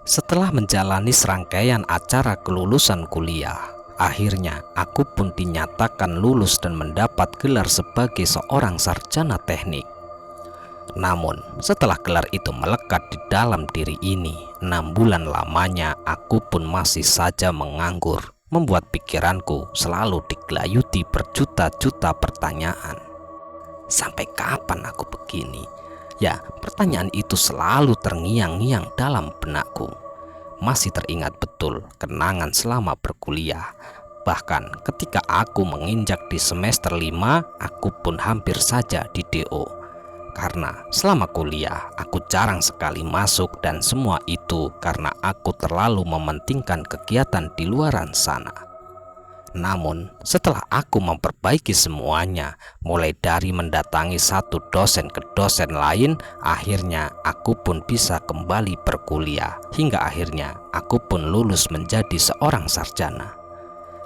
Setelah menjalani serangkaian acara kelulusan kuliah, akhirnya aku pun dinyatakan lulus dan mendapat gelar sebagai seorang sarjana teknik. Namun, setelah gelar itu melekat di dalam diri ini, 6 bulan lamanya aku pun masih saja menganggur, membuat pikiranku selalu digelayuti berjuta-juta pertanyaan. Sampai kapan aku begini? Ya, pertanyaan itu selalu terngiang-ngiang dalam benakku. Masih teringat betul kenangan selama berkuliah. Bahkan ketika aku menginjak di semester 5, aku pun hampir saja di DO. Karena selama kuliah aku jarang sekali masuk, dan semua itu karena aku terlalu mementingkan kegiatan di luaran sana. Namun, setelah aku memperbaiki semuanya, mulai dari mendatangi satu dosen ke dosen lain, akhirnya aku pun bisa kembali berkuliah. Hingga akhirnya aku pun lulus menjadi seorang sarjana.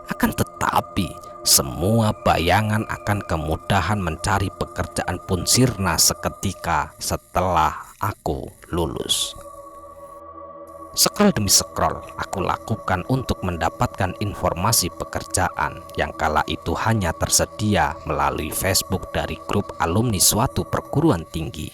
Akan tetapi, semua bayangan akan kemudahan mencari pekerjaan pun sirna seketika setelah aku lulus. Scroll demi scroll aku lakukan untuk mendapatkan informasi pekerjaan yang kala itu hanya tersedia melalui Facebook dari grup alumni suatu perguruan tinggi.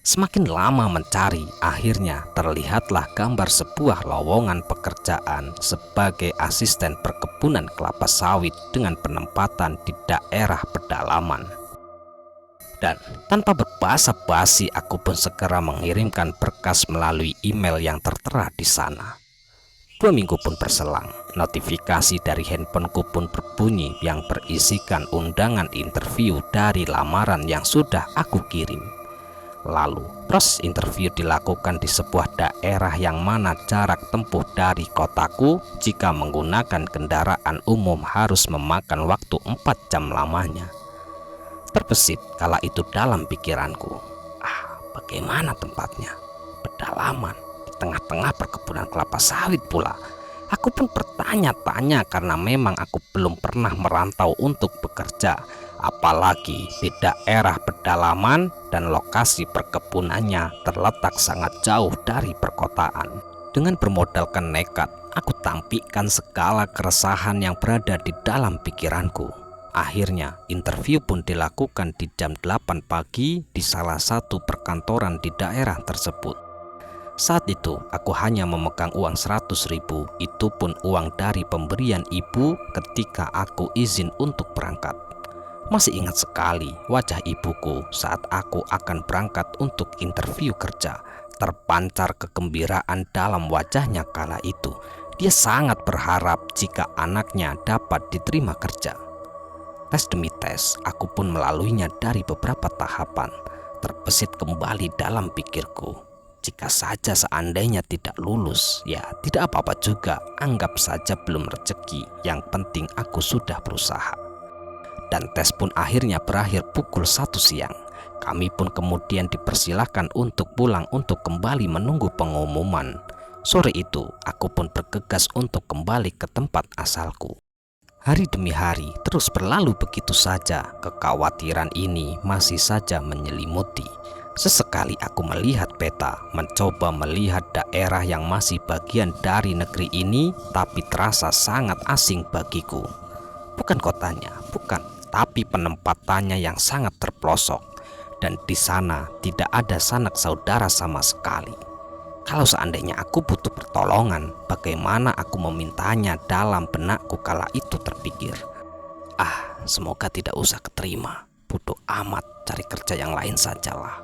Semakin lama mencari, akhirnya terlihatlah gambar sebuah lowongan pekerjaan sebagai asisten perkebunan kelapa sawit dengan penempatan di daerah pedalaman. Dan tanpa berbasa-basi aku pun segera mengirimkan berkas melalui email yang tertera di sana. 2 minggu pun berselang, notifikasi dari handphoneku pun berbunyi yang berisikan undangan interview dari lamaran yang sudah aku kirim. Lalu proses interview dilakukan di sebuah daerah yang mana jarak tempuh dari kotaku jika menggunakan kendaraan umum harus memakan waktu 4 jam lamanya. Terbesit kala itu dalam pikiranku, bagaimana tempatnya? Pedalaman, di tengah-tengah perkebunan kelapa sawit pula. Aku pun bertanya-tanya karena memang aku belum pernah merantau untuk bekerja, apalagi di daerah pedalaman dan lokasi perkebunannya terletak sangat jauh dari perkotaan. Dengan bermodalkan nekat, aku tampilkan segala keresahan yang berada di dalam pikiranku. Akhirnya interview pun dilakukan di jam 8 pagi di salah satu perkantoran di daerah tersebut. Saat itu aku hanya memegang uang 100.000, itu pun uang dari pemberian ibu ketika aku izin untuk berangkat. Masih ingat sekali wajah ibuku saat aku akan berangkat untuk interview kerja. Terpancar kegembiraan dalam wajahnya kala itu. Dia sangat berharap jika anaknya dapat diterima kerja. Tes demi tes, aku pun melaluinya dari beberapa tahapan. Terbesit kembali dalam pikirku, jika saja seandainya tidak lulus, ya tidak apa-apa juga. Anggap saja belum rezeki, yang penting aku sudah berusaha. Dan tes pun akhirnya berakhir pukul 1 siang. Kami pun kemudian dipersilahkan untuk pulang untuk kembali menunggu pengumuman. Sore itu, aku pun bergegas untuk kembali ke tempat asalku. Hari demi hari terus berlalu begitu saja. Kekhawatiran ini masih saja menyelimuti. Sesekali aku melihat peta, mencoba melihat daerah yang masih bagian dari negeri ini, tapi terasa sangat asing bagiku. Bukan kotanya, bukan, tapi penempatannya yang sangat terpelosok. Dan di sana tidak ada sanak saudara sama sekali. Kalau seandainya aku butuh pertolongan, bagaimana aku memintanya? Dalam benakku kala itu terpikir, semoga tidak usah keterima. Bodoh amat, cari kerja yang lain sajalah.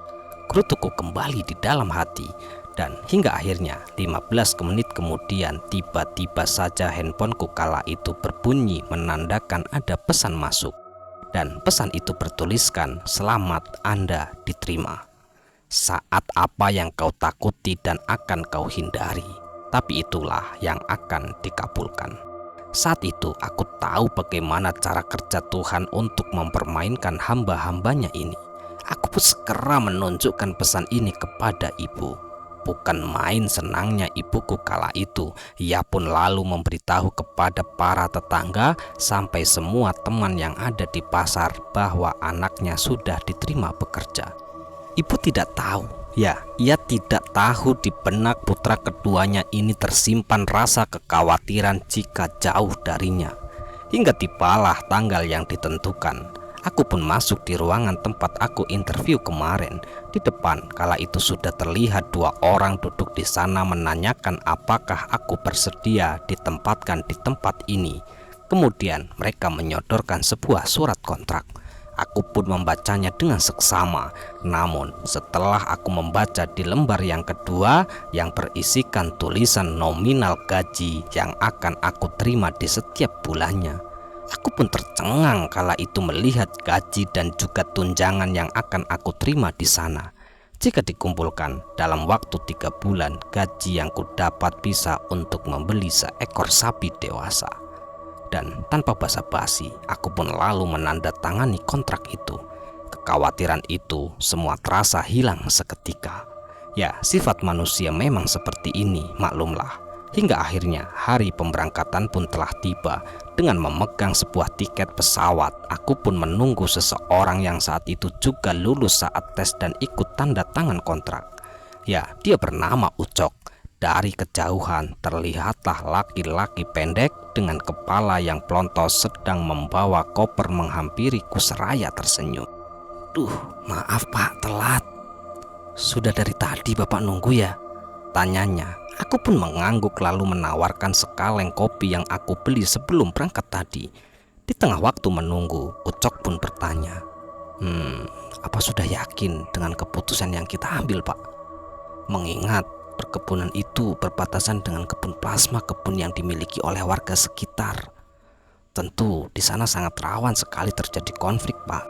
Gerutuku kembali di dalam hati. Dan hingga akhirnya 15 menit kemudian tiba-tiba saja handphoneku kala itu berbunyi menandakan ada pesan masuk. Dan pesan itu bertuliskan, "Selamat, Anda diterima. Saat apa yang kau takuti dan akan kau hindari, tapi itulah yang akan dikabulkan." Saat itu aku tahu bagaimana cara kerja Tuhan untuk mempermainkan hamba-hambanya ini. Aku pun segera menunjukkan pesan ini kepada ibu. Bukan main senangnya ibuku kala itu. Ia pun lalu memberitahu kepada para tetangga sampai semua teman yang ada di pasar bahwa anaknya sudah diterima bekerja. Ibu tidak tahu Ya, ia tidak tahu di benak putra keduanya ini tersimpan rasa kekhawatiran jika jauh darinya. Hingga tibalah tanggal yang ditentukan. Aku pun masuk di ruangan tempat aku interview kemarin. Di depan kala itu sudah terlihat 2 orang duduk di sana menanyakan apakah aku bersedia ditempatkan di tempat ini. Kemudian mereka menyodorkan sebuah surat kontrak. Aku pun membacanya dengan seksama. Namun setelah aku membaca di lembar yang kedua yang berisikan tulisan nominal gaji yang akan aku terima di setiap bulannya, aku pun tercengang kala itu melihat gaji dan juga tunjangan yang akan aku terima di sana. Jika dikumpulkan dalam waktu 3 bulan, gaji yang kudapat bisa untuk membeli seekor sapi dewasa. Dan tanpa basa-basi, aku pun lalu menandatangani kontrak itu. Kekhawatiran itu semua terasa hilang seketika. Ya, sifat manusia memang seperti ini, maklumlah. Hingga akhirnya hari pemberangkatan pun telah tiba. Dengan memegang sebuah tiket pesawat, aku pun menunggu seseorang yang saat itu juga lulus saat tes dan ikut tanda tangan kontrak. Ya, dia bernama Ucok. Dari kejauhan terlihatlah laki-laki pendek dengan kepala yang plontos sedang membawa koper menghampiriku seraya tersenyum. "Duh, maaf Pak, telat." "Sudah dari tadi Bapak nunggu ya?" tanyanya. Aku pun mengangguk lalu menawarkan sekaleng kopi yang aku beli sebelum berangkat tadi. Di tengah waktu menunggu, Ucok pun bertanya, "Apa sudah yakin dengan keputusan yang kita ambil Pak? Mengingat perkebunan itu berbatasan dengan kebun plasma, kebun yang dimiliki oleh warga sekitar. Tentu di sana sangat rawan sekali terjadi konflik Pak."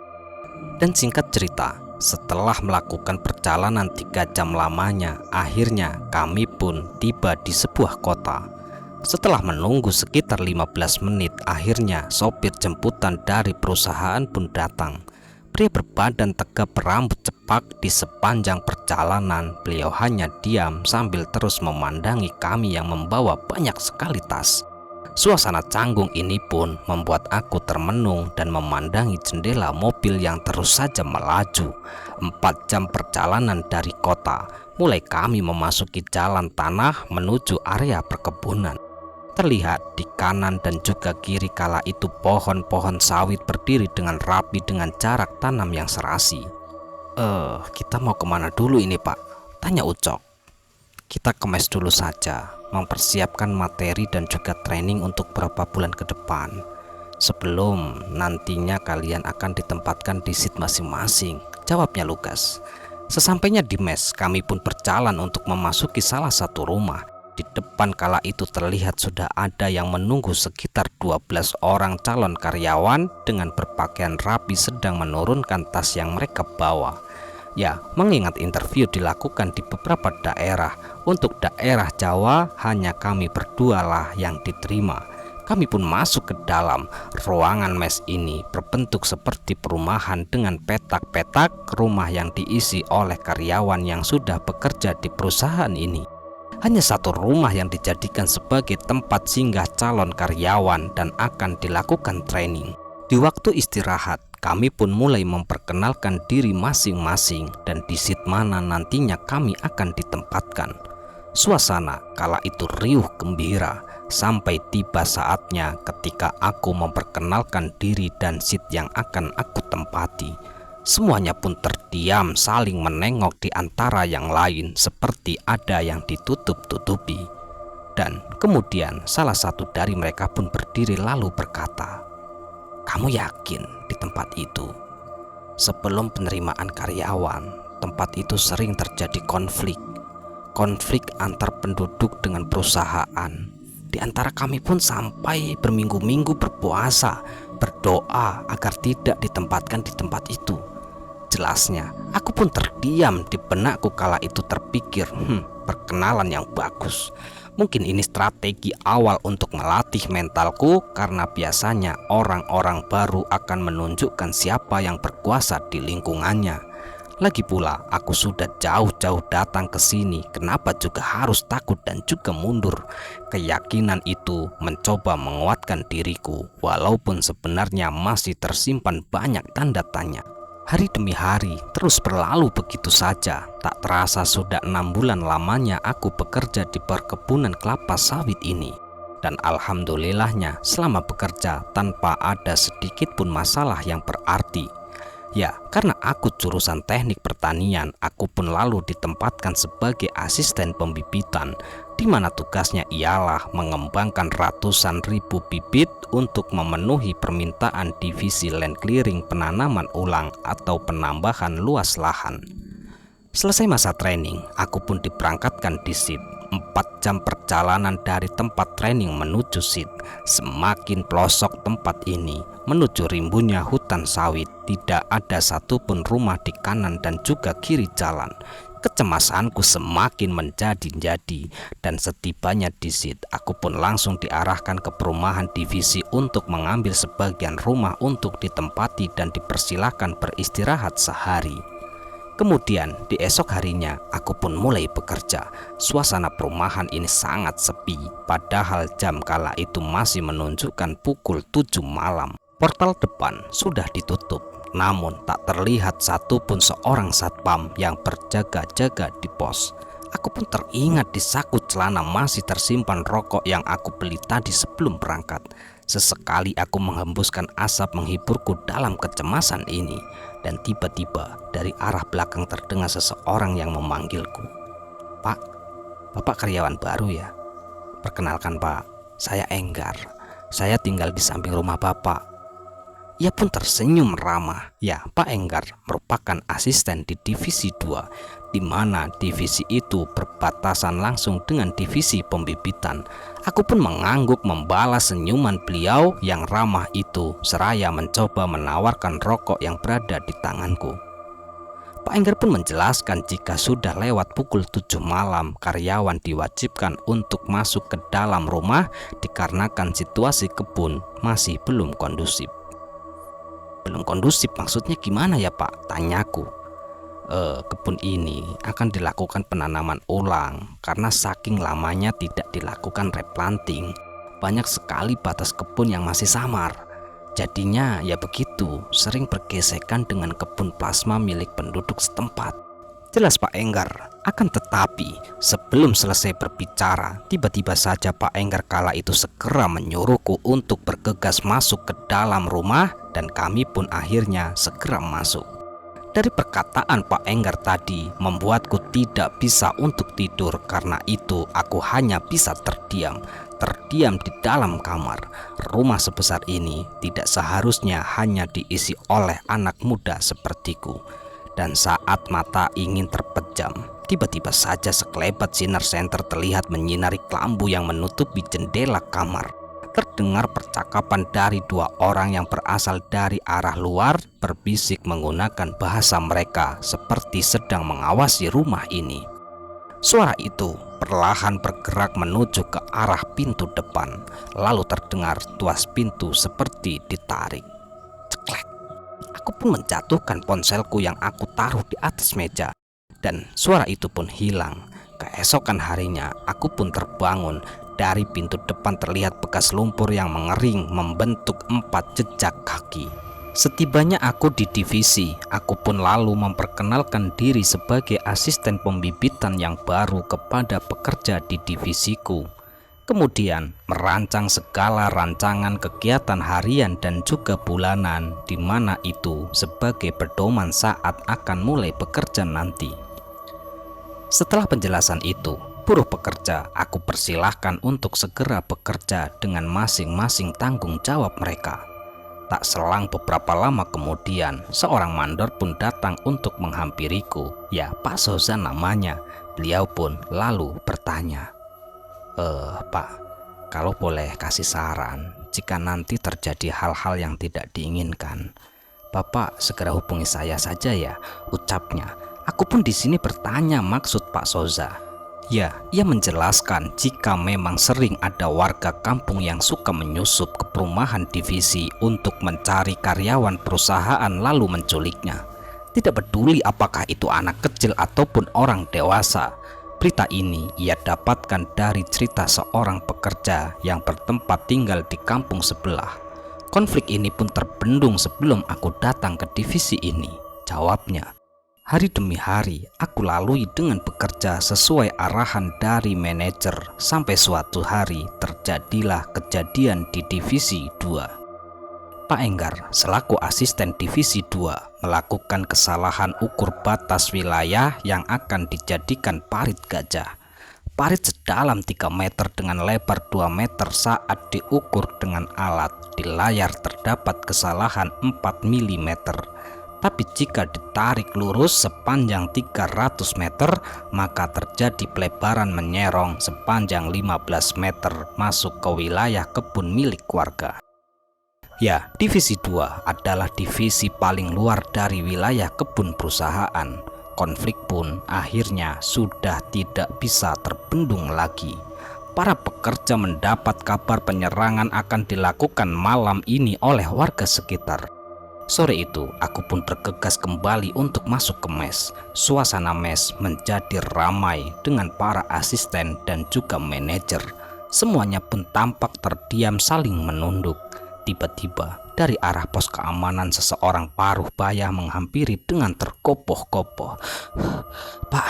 Dan singkat cerita, setelah melakukan perjalanan 3 jam lamanya, akhirnya kami pun tiba di sebuah kota. Setelah menunggu sekitar 15 menit, akhirnya sopir jemputan dari perusahaan pun datang. Pria berbadan tegap berambut cepak. Di sepanjang perjalanan beliau hanya diam sambil terus memandangi kami yang membawa banyak sekali tas. Suasana canggung ini pun membuat aku termenung dan memandangi jendela mobil yang terus saja melaju. 4 jam perjalanan dari kota. Mulai kami memasuki jalan tanah menuju area perkebunan. Terlihat di kanan dan juga kiri kala itu pohon-pohon sawit berdiri dengan rapi dengan jarak tanam yang serasi. Kita mau kemana dulu ini Pak?" tanya Ucok. "Kita kemes dulu saja, mempersiapkan materi dan juga training untuk beberapa bulan ke depan. Sebelum nantinya kalian akan ditempatkan di seat masing-masing," jawabnya lugas. Sesampainya di mes, kami pun berjalan untuk memasuki salah satu rumah. Di depan kala itu terlihat sudah ada yang menunggu sekitar 12 orang calon karyawan dengan berpakaian rapi sedang menurunkan tas yang mereka bawa. Ya, mengingat interview dilakukan di beberapa daerah, untuk daerah Jawa hanya kami berdualah yang diterima. Kami pun masuk ke dalam ruangan mes ini, berbentuk seperti perumahan dengan petak-petak rumah yang diisi oleh karyawan yang sudah bekerja di perusahaan ini. Hanya satu rumah yang dijadikan sebagai tempat singgah calon karyawan dan akan dilakukan training. Di waktu istirahat, kami pun mulai memperkenalkan diri masing-masing dan di seat mana nantinya kami akan ditempatkan. Suasana kala itu riuh gembira sampai tiba saatnya ketika aku memperkenalkan diri dan seat yang akan aku tempati. Semuanya pun terdiam saling menengok di antara yang lain seperti ada yang ditutup-tutupi. Dan kemudian salah satu dari mereka pun berdiri lalu berkata, "Kamu yakin di tempat itu? Sebelum penerimaan karyawan, tempat itu sering terjadi konflik antar penduduk dengan perusahaan. Di antara kami pun sampai berminggu-minggu berpuasa, berdoa agar tidak ditempatkan di tempat itu." Jelasnya, aku pun terdiam. Di benakku kala itu terpikir, perkenalan yang bagus. Mungkin ini strategi awal untuk melatih mentalku, karena biasanya orang-orang baru akan menunjukkan siapa yang berkuasa di lingkungannya. Lagi pula, aku sudah jauh-jauh datang ke sini, kenapa juga harus takut dan juga mundur? Keyakinan itu mencoba menguatkan diriku, walaupun sebenarnya masih tersimpan banyak tanda tanya. Hari demi hari terus berlalu begitu saja. Tak terasa sudah 6 bulan lamanya aku bekerja di perkebunan kelapa sawit ini. Dan alhamdulillahnya selama bekerja tanpa ada sedikit pun masalah yang berarti. Ya, karena aku jurusan teknik pertanian, aku pun lalu ditempatkan sebagai asisten pembibitan, di mana tugasnya ialah mengembangkan ratusan ribu bibit untuk memenuhi permintaan divisi land clearing penanaman ulang atau penambahan luas lahan. Selesai masa training, aku pun diberangkatkan di seat. 4 jam perjalanan dari tempat training menuju seat. Semakin pelosok tempat ini, menuju rimbunnya hutan sawit, tidak ada satupun rumah di kanan dan juga kiri jalan. Kecemasanku semakin menjadi-jadi, dan setibanya di seat, aku pun langsung diarahkan ke perumahan divisi untuk mengambil sebagian rumah untuk ditempati dan dipersilahkan beristirahat sehari. Kemudian di esok harinya aku pun mulai bekerja. Suasana perumahan ini sangat sepi, padahal jam kala itu masih menunjukkan pukul 7 malam. Portal depan sudah ditutup, namun tak terlihat satupun seorang satpam yang berjaga-jaga di pos. Aku pun teringat di saku celana masih tersimpan rokok yang aku beli tadi sebelum berangkat. Sesekali aku menghembuskan asap menghiburku dalam kecemasan ini. Dan tiba-tiba dari arah belakang terdengar seseorang yang memanggilku. "Pak, Bapak karyawan baru ya? Perkenalkan Pak, saya Enggar. Saya tinggal di samping rumah Bapak." Ia pun tersenyum ramah. Ya, Pak Enggar merupakan asisten di divisi 2, di mana divisi itu berbatasan langsung dengan divisi pembibitan. Aku pun mengangguk membalas senyuman beliau yang ramah itu, seraya mencoba menawarkan rokok yang berada di tanganku. Pak Enggar pun menjelaskan jika sudah lewat pukul 7 malam, karyawan diwajibkan untuk masuk ke dalam rumah dikarenakan situasi kebun masih belum kondusif. "Belum kondusif maksudnya gimana ya Pak?" tanyaku. Kebun ini akan dilakukan penanaman ulang karena saking lamanya tidak dilakukan replanting. Banyak sekali batas kebun yang masih samar. Jadinya ya begitu, sering bergesekan dengan kebun plasma milik penduduk setempat. Jelas Pak Enggar. Akan tetapi sebelum selesai berbicara, tiba-tiba saja Pak Enggar kala itu segera menyuruhku untuk bergegas masuk ke dalam rumah, dan kami pun akhirnya segera masuk. Dari perkataan Pak Enggar tadi membuatku tidak bisa untuk tidur. Karena itu aku hanya bisa terdiam di dalam kamar. Rumah sebesar ini tidak seharusnya hanya diisi oleh anak muda sepertiku. Dan saat mata ingin terpejam, tiba-tiba saja sekelebat sinar senter terlihat menyinari kelambu yang menutupi jendela kamar. Terdengar percakapan dari 2 orang yang berasal dari arah luar, berbisik menggunakan bahasa mereka seperti sedang mengawasi rumah ini. Suara itu perlahan bergerak menuju ke arah pintu depan, lalu terdengar tuas pintu seperti ditarik. Ceklek. Aku pun menjatuhkan ponselku yang aku taruh di atas meja, dan suara itu pun hilang. Keesokan harinya aku pun terbangun. Dari pintu depan terlihat bekas lumpur yang mengering membentuk 4 jejak kaki. Setibanya aku di divisi, aku pun lalu memperkenalkan diri sebagai asisten pembibitan yang baru kepada pekerja di divisiku. Kemudian merancang segala rancangan kegiatan harian dan juga bulanan, di mana itu sebagai pedoman saat akan mulai bekerja nanti. Setelah penjelasan itu, buruh pekerja aku persilahkan untuk segera bekerja dengan masing-masing tanggung jawab mereka. Tak selang beberapa lama kemudian, seorang mandor pun datang untuk menghampiriku. Ya, Pak Soza namanya. Beliau pun lalu bertanya, "Pak, kalau boleh kasih saran, jika nanti terjadi hal-hal yang tidak diinginkan, Bapak segera hubungi saya saja ya," ucapnya. Aku pun di sini bertanya maksud Pak Soza. Ya, ia menjelaskan jika memang sering ada warga kampung yang suka menyusup ke perumahan divisi untuk mencari karyawan perusahaan lalu menculiknya. Tidak peduli apakah itu anak kecil ataupun orang dewasa. Berita ini ia dapatkan dari cerita seorang pekerja yang bertempat tinggal di kampung sebelah. Konflik ini pun terbendung sebelum aku datang ke divisi ini. jawabnya. Hari demi hari aku lalui dengan bekerja sesuai arahan dari manajer sampai suatu hari terjadilah kejadian di Divisi 2. Pak Enggar selaku asisten Divisi 2 melakukan kesalahan ukur batas wilayah yang akan dijadikan parit gajah. Parit sedalam 3 meter dengan lebar 2 meter saat diukur dengan alat di layar terdapat kesalahan 4 mm. Tapi jika ditarik lurus sepanjang 300 meter, maka terjadi pelebaran menyerong sepanjang 15 meter masuk ke wilayah kebun milik warga. Ya, Divisi 2 adalah divisi paling luar dari wilayah kebun perusahaan. Konflik pun akhirnya sudah tidak bisa terbendung lagi. Para pekerja mendapat kabar penyerangan akan dilakukan malam ini oleh warga sekitar. Sore itu, aku pun bergegas kembali untuk masuk ke mes. Suasana mes menjadi ramai dengan para asisten dan juga manajer. Semuanya pun tampak terdiam saling menunduk. Tiba-tiba, dari arah pos keamanan seseorang paruh baya menghampiri dengan terkopoh-kopoh. Pak,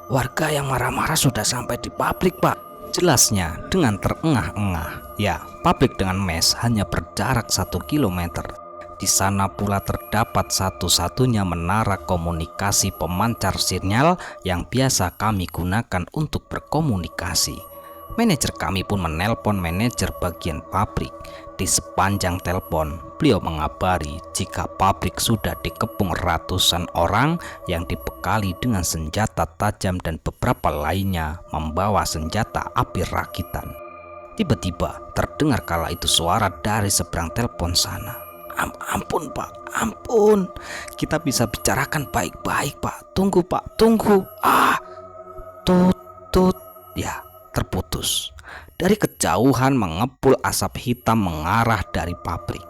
warga yang marah-marah sudah sampai di pabrik, Pak. Jelasnya dengan terengah-engah. Ya, pabrik dengan mes hanya berjarak 1 kilometer. Di sana pula terdapat satu-satunya menara komunikasi pemancar sinyal yang biasa kami gunakan untuk berkomunikasi. Manajer kami pun menelpon manajer bagian pabrik. Di sepanjang telepon, beliau mengabari jika pabrik sudah dikepung ratusan orang yang dibekali dengan senjata tajam dan beberapa lainnya membawa senjata api rakitan. Tiba-tiba terdengar kala itu suara dari seberang telepon sana. Ampun Pak, ampun. Kita bisa bicarakan baik-baik Pak. Tunggu Pak, tunggu. Tut. Ya, terputus. Dari kejauhan mengepul asap hitam mengarah dari pabrik.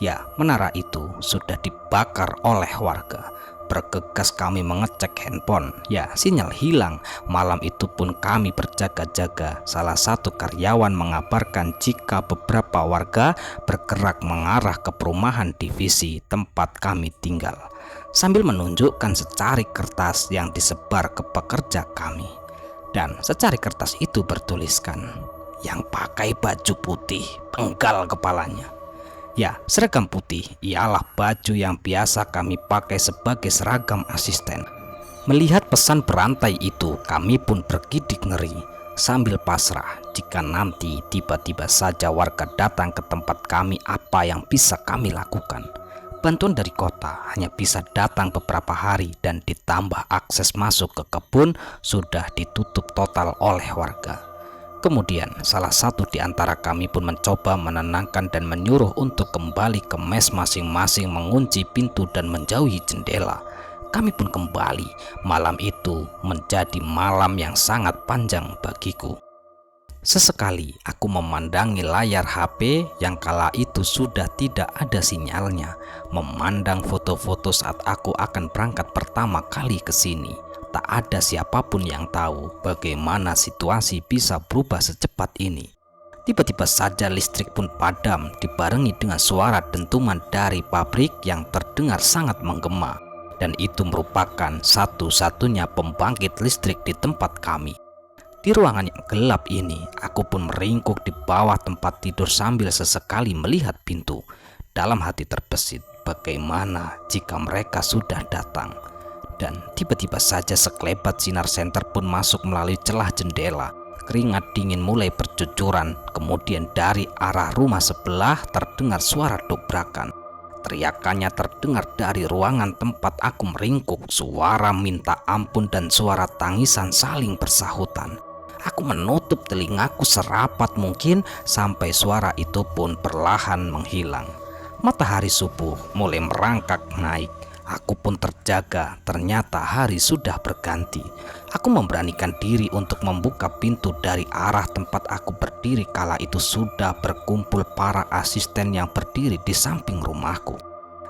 Ya, menara itu sudah dibakar oleh warga. Bergegas kami mengecek handphone. Ya, sinyal hilang. Malam itu pun kami berjaga-jaga. Salah satu karyawan mengabarkan jika beberapa warga bergerak mengarah ke perumahan divisi tempat kami tinggal, sambil menunjukkan secari kertas yang disebar ke pekerja kami. Dan secari kertas itu bertuliskan, "Yang pakai baju putih, penggal kepalanya." Ya, seragam putih ialah baju yang biasa kami pakai sebagai seragam asisten. Melihat pesan berantai itu, kami pun bergidik ngeri sambil pasrah jika nanti tiba-tiba saja warga datang ke tempat kami, apa yang bisa kami lakukan. Bantuan dari kota hanya bisa datang beberapa hari dan ditambah akses masuk ke kebun sudah ditutup total oleh warga. Kemudian salah satu di antara kami pun mencoba menenangkan dan menyuruh untuk kembali ke mes masing-masing, mengunci pintu dan menjauhi jendela. Kami pun kembali. Malam itu menjadi malam yang sangat panjang bagiku. Sesekali aku memandangi layar HP yang kala itu sudah tidak ada sinyalnya, memandang foto-foto saat aku akan berangkat pertama kali ke sini. Tak ada siapapun yang tahu bagaimana situasi bisa berubah secepat ini. Tiba-tiba saja listrik pun padam dibarengi dengan suara dentuman dari pabrik yang terdengar sangat menggema. Dan itu merupakan satu-satunya pembangkit listrik di tempat kami. Di ruangan yang gelap ini, aku pun meringkuk di bawah tempat tidur sambil sesekali melihat pintu. Dalam hati terbesit, bagaimana jika mereka sudah datang? Dan tiba-tiba saja sekelebat sinar senter pun masuk melalui celah jendela. Keringat dingin mulai bercucuran. Kemudian dari arah rumah sebelah terdengar suara dobrakan. Teriakannya terdengar dari ruangan tempat aku meringkuk. Suara minta ampun dan suara tangisan saling bersahutan. Aku menutup telingaku serapat mungkin sampai suara itu pun perlahan menghilang. Matahari subuh mulai merangkak naik. Aku pun terjaga, ternyata hari sudah berganti. Aku memberanikan diri untuk membuka pintu dari arah tempat aku berdiri kala itu sudah berkumpul para asisten yang berdiri di samping rumahku.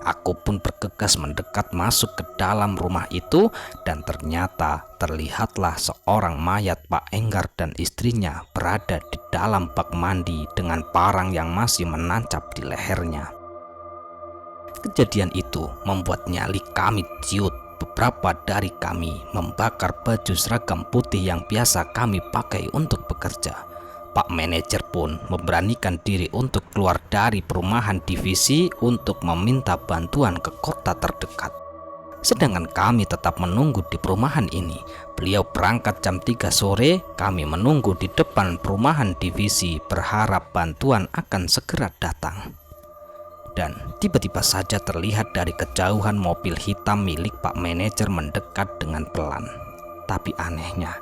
Aku pun bergegas mendekat masuk ke dalam rumah itu dan ternyata terlihatlah seorang mayat Pak Enggar dan istrinya berada di dalam bak mandi dengan parang yang masih menancap di lehernya. Kejadian itu membuat nyali kami ciut. Beberapa dari kami membakar baju seragam putih yang biasa kami pakai untuk bekerja. Pak manajer pun memberanikan diri untuk keluar dari perumahan divisi untuk meminta bantuan ke kota terdekat. Sedangkan kami tetap menunggu di perumahan ini. Beliau berangkat jam 3 sore, kami menunggu di depan perumahan divisi berharap bantuan akan segera datang. Dan tiba-tiba saja terlihat dari kejauhan mobil hitam milik Pak manajer mendekat dengan pelan. Tapi anehnya,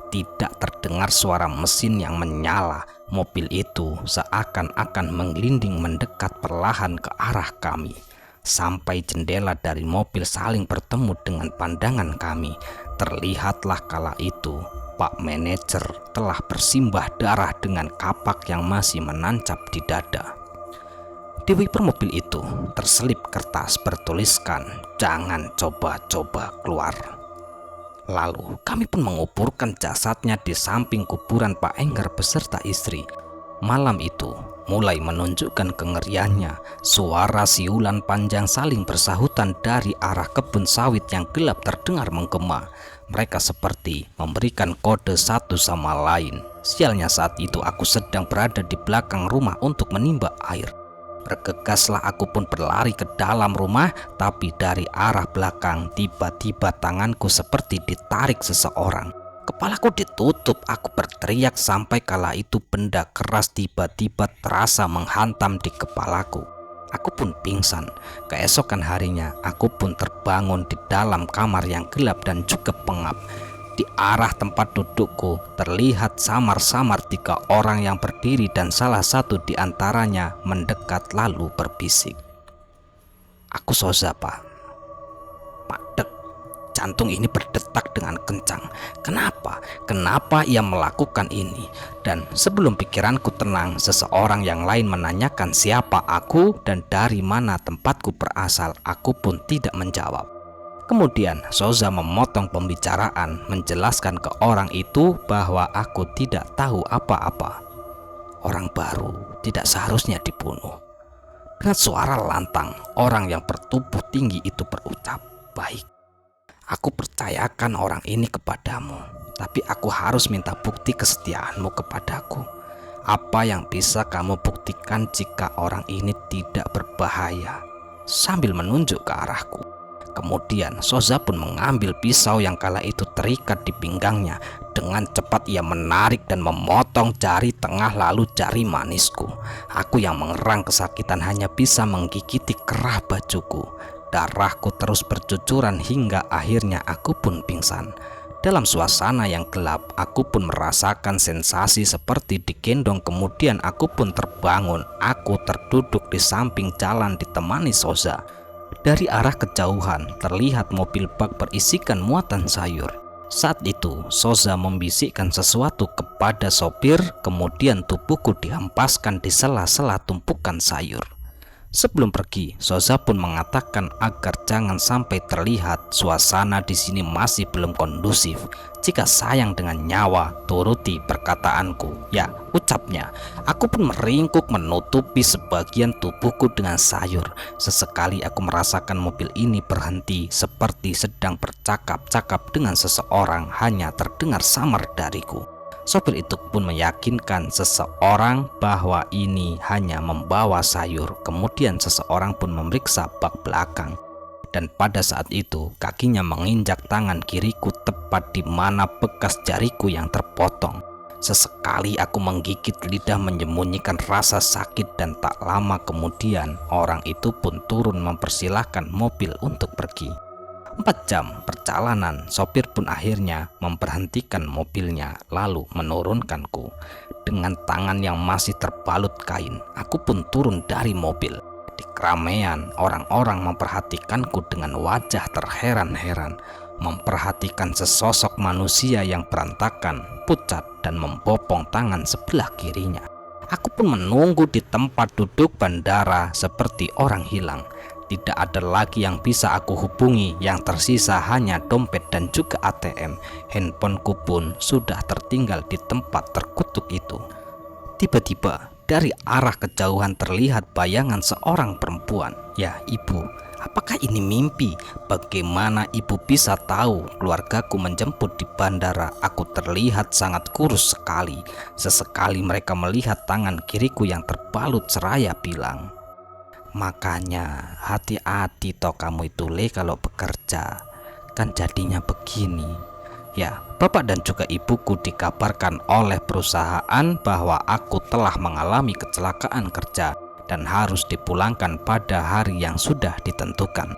tidak terdengar suara mesin yang menyala. Mobil itu seakan-akan menggelinding mendekat perlahan ke arah kami. Sampai jendela dari mobil saling bertemu dengan pandangan kami. Terlihatlah kala itu Pak manajer telah bersimbah darah dengan kapak yang masih menancap di dada. Di wiper mobil itu terselip kertas bertuliskan, "Jangan coba-coba keluar." Lalu kami pun menguburkan jasadnya di samping kuburan Pak Enggar beserta istri. Malam itu mulai menunjukkan kengeriannya. Suara siulan panjang saling bersahutan dari arah kebun sawit yang gelap terdengar menggema. Mereka seperti memberikan kode satu sama lain. Sialnya saat itu aku sedang berada di belakang rumah untuk menimba air. Bergegaslah aku pun berlari ke dalam rumah, tapi dari arah belakang tiba-tiba tanganku seperti ditarik seseorang. Kepalaku ditutup, aku berteriak sampai kala itu benda keras tiba-tiba terasa menghantam di kepalaku. Aku pun pingsan. Keesokan harinya aku pun terbangun di dalam kamar yang gelap dan juga pengap. Di arah tempat dudukku terlihat samar-samar 3 orang yang berdiri dan salah satu di antaranya mendekat lalu berbisik, "Aku Soza, Pak." Padek, jantung ini berdetak dengan kencang. Kenapa ia melakukan ini? Dan sebelum pikiranku tenang, seseorang yang lain menanyakan siapa aku dan dari mana tempatku berasal. Aku pun tidak menjawab. Kemudian Soza memotong pembicaraan, menjelaskan ke orang itu bahwa aku tidak tahu apa-apa. Orang baru tidak seharusnya dibunuh. Dengan suara lantang, orang yang bertubuh tinggi itu berucap, "Baik, aku percayakan orang ini kepadamu, tapi aku harus minta bukti kesetiaanmu kepadaku. Apa yang bisa kamu buktikan jika orang ini tidak berbahaya?" Sambil menunjuk ke arahku. Kemudian Soza pun mengambil pisau yang kala itu terikat di pinggangnya. Dengan cepat ia menarik dan memotong jari tengah lalu jari manisku. Aku yang mengerang kesakitan hanya bisa menggigiti kerah bajuku. Darahku terus bercucuran hingga akhirnya aku pun pingsan. Dalam suasana yang gelap, aku pun merasakan sensasi seperti digendong. Kemudian aku pun terbangun. Aku terduduk di samping jalan ditemani Soza. Dari arah kejauhan terlihat mobil bak berisikan muatan sayur. Saat itu Soza membisikkan sesuatu kepada sopir, kemudian tubuhku dihempaskan di sela-sela tumpukan sayur. Sebelum pergi, Soza pun mengatakan agar jangan sampai terlihat suasana di sini masih belum kondusif. Jika sayang dengan nyawa, turuti perkataanku. Ya, ucapnya. Aku pun meringkuk menutupi sebagian tubuhku dengan sayur. Sesekali aku merasakan mobil ini berhenti seperti sedang bercakap-cakap dengan seseorang, hanya terdengar samar dariku. Sopir itu pun meyakinkan seseorang bahwa ini hanya membawa sayur. Kemudian seseorang pun memeriksa bak belakang. Dan pada saat itu kakinya menginjak tangan kiriku tepat di mana bekas jariku yang terpotong. Sesekali aku menggigit lidah menyembunyikan rasa sakit dan tak lama kemudian orang itu pun turun mempersilahkan mobil untuk pergi. 4 jam perjalanan, sopir pun akhirnya memberhentikan mobilnya lalu menurunkanku. Dengan tangan yang masih terbalut kain, aku pun turun dari mobil. Di keramaian, orang-orang memperhatikanku dengan wajah terheran-heran, memperhatikan sesosok manusia yang berantakan, pucat, dan membopong tangan sebelah kirinya. Aku pun menunggu di tempat duduk bandara seperti orang hilang. Tidak ada lagi yang bisa aku hubungi, yang tersisa hanya dompet dan juga ATM. Handphoneku pun sudah tertinggal di tempat terkutuk itu. Tiba-tiba Dari arah kejauhan terlihat bayangan seorang perempuan. Ya ibu, apakah ini mimpi? Bagaimana ibu bisa tahu keluargaku menjemput di bandara? Aku terlihat sangat kurus sekali. Sesekali mereka melihat tangan kiriku yang terbalut seraya bilang, "Makanya hati-hati toh kamu itu Le kalau bekerja. Kan jadinya begini." Ya, bapak dan juga ibuku dikabarkan oleh perusahaan bahwa aku telah mengalami kecelakaan kerja dan harus dipulangkan pada hari yang sudah ditentukan.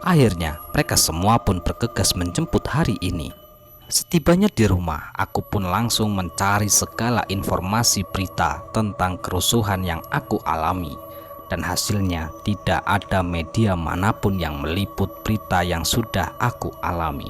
Akhirnya, mereka semua pun bergegas menjemput hari ini. Setibanya di rumah, aku pun langsung mencari segala informasi berita tentang kerusuhan yang aku alami. Dan hasilnya tidak ada media manapun yang meliput berita yang sudah aku alami.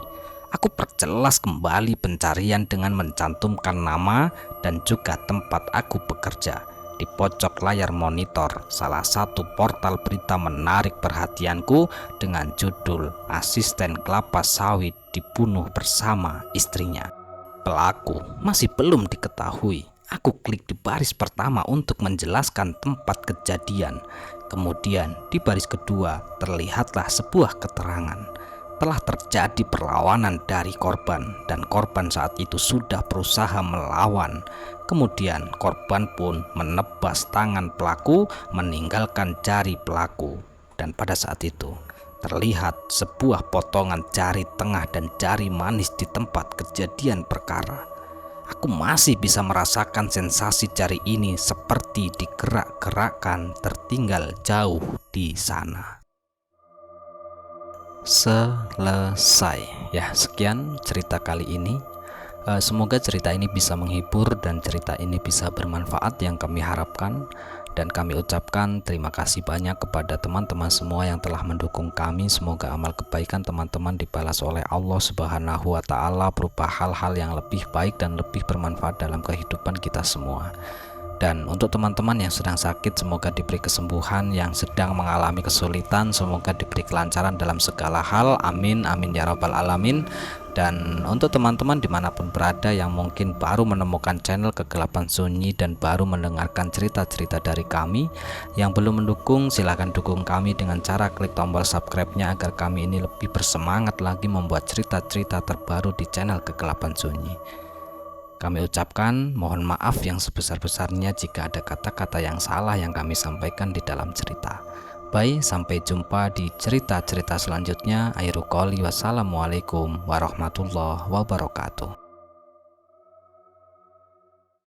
Aku perjelas kembali pencarian dengan mencantumkan nama dan juga tempat aku bekerja. Di pojok layar monitor, salah satu portal berita menarik perhatianku dengan judul "Asisten Kelapa Sawit Dibunuh Bersama Istrinya". Pelaku masih belum diketahui. Aku klik di baris pertama untuk menjelaskan tempat kejadian. Kemudian di baris kedua terlihatlah sebuah keterangan. Telah terjadi perlawanan dari korban dan korban saat itu sudah berusaha melawan. Kemudian korban pun menebas tangan pelaku, meninggalkan jari pelaku. Dan pada saat itu terlihat sebuah potongan jari tengah dan jari manis di tempat kejadian perkara. Aku masih bisa merasakan sensasi jari ini seperti digerak-gerakkan tertinggal jauh di sana. Selesai ya, sekian cerita kali ini. Semoga cerita ini bisa menghibur dan cerita ini bisa bermanfaat yang kami harapkan. Dan kami ucapkan terima kasih banyak kepada teman-teman semua yang telah mendukung kami. Semoga amal kebaikan teman-teman dibalas oleh Allah Subhanahu wa Ta'ala berupa hal-hal yang lebih baik dan lebih bermanfaat dalam kehidupan kita semua. Dan untuk teman-teman yang sedang sakit, semoga diberi kesembuhan. Yang sedang mengalami kesulitan, semoga diberi kelancaran dalam segala hal. Amin, amin ya rabbal alamin. Dan untuk teman-teman dimanapun berada yang mungkin baru menemukan channel Kegelapan Sunyi dan baru mendengarkan cerita-cerita dari kami, yang belum mendukung, silahkan dukung kami dengan cara klik tombol subscribe-nya agar kami ini lebih bersemangat lagi membuat cerita-cerita terbaru di channel Kegelapan Sunyi. Kami ucapkan mohon maaf yang sebesar-besarnya jika ada kata-kata yang salah yang kami sampaikan di dalam cerita. Baik, sampai jumpa di cerita-cerita selanjutnya. Akhirul qouli wassalamualaikum warahmatullahi wabarakatuh.